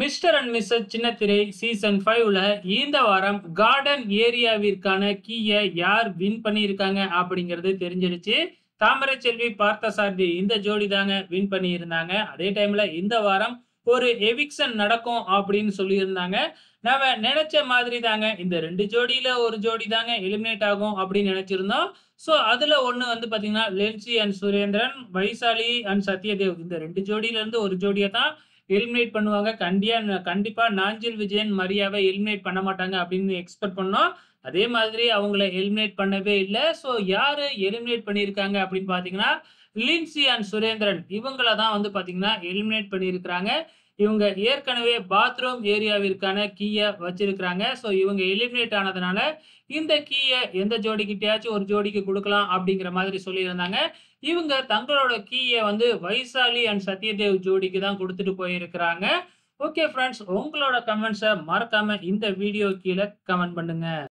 Mister and Mrs சின்னத்திரை season 5ல இந்த வாரம் கார்டன் ஏரியாவிற்கான கீய யார் வின் பண்ணியிருக்காங்க அப்படிங்கிறது தெரிஞ்சிருச்சு. தாமரை செல்வி பார்த்தசாரதி இந்த ஜோடி தாங்க வின் பண்ணியிருந்தாங்க. அதே டைம்ல இந்த வாரம் ஒரு எவிக்ஷன் நடக்கும் அப்படின்னு சொல்லியிருந்தாங்க. நாம நினைச்ச மாதிரி தாங்க இந்த 2 ஜோடியில ஒரு ஜோடி தாங்க எலிமினேட் ஆகும் அப்படின்னு நினைச்சிருந்தோம். ஸோ அதுல ஒண்ணு வந்து பாத்தீங்கன்னா லென்சி அண்ட் சுரேந்திரன், வைசாலி அண்ட் சத்யதேவ் இந்த 2 ஜோடியில இருந்து ஒரு ஜோடிய தான் எலிமினேட் பண்ணுவாங்க. கண்டிப்பா நாஞ்சில் விஜயன், மரியாவை எலிமினேட் பண்ண மாட்டாங்க அப்படின்னு எக்ஸ்பெக்ட் பண்ணோம். அதே மாதிரி அவங்கள எலிமினேட் பண்ணவே இல்ல. ஸோ யாரு எலிமினேட் பண்ணியிருக்காங்க அப்படின்னு பார்த்தீங்கன்னா, லின்சி அண்ட் சுரேந்திரன் இவங்கள தான் வந்து பார்த்தீங்கன்னா எலிமினேட் பண்ணியிருக்கிறாங்க. இவங்க ஏற்கனவே பாத்ரூம் ஏரியாவிற்கான கீய வச்சிருக்கிறாங்க. ஸோ இவங்க எலிமினேட் ஆனதுனால, இந்த கீய எந்த ஜோடிகிட்டயாச்சும் ஒரு ஜோடிக்கு குடுக்கலாம் அப்படிங்கிற மாதிரி சொல்லியிருந்தாங்க. இவங்க தங்களோட கீய வந்து வைசாலி அண்ட் சத்யதேவ் ஜோடிக்கு தான் குடுத்துட்டு போயிருக்கிறாங்க. ஓகே ஃபிரெண்ட்ஸ், உங்களோட கமெண்ட்ஸ மறக்காம இந்த வீடியோ கீழ கமெண்ட் பண்ணுங்க.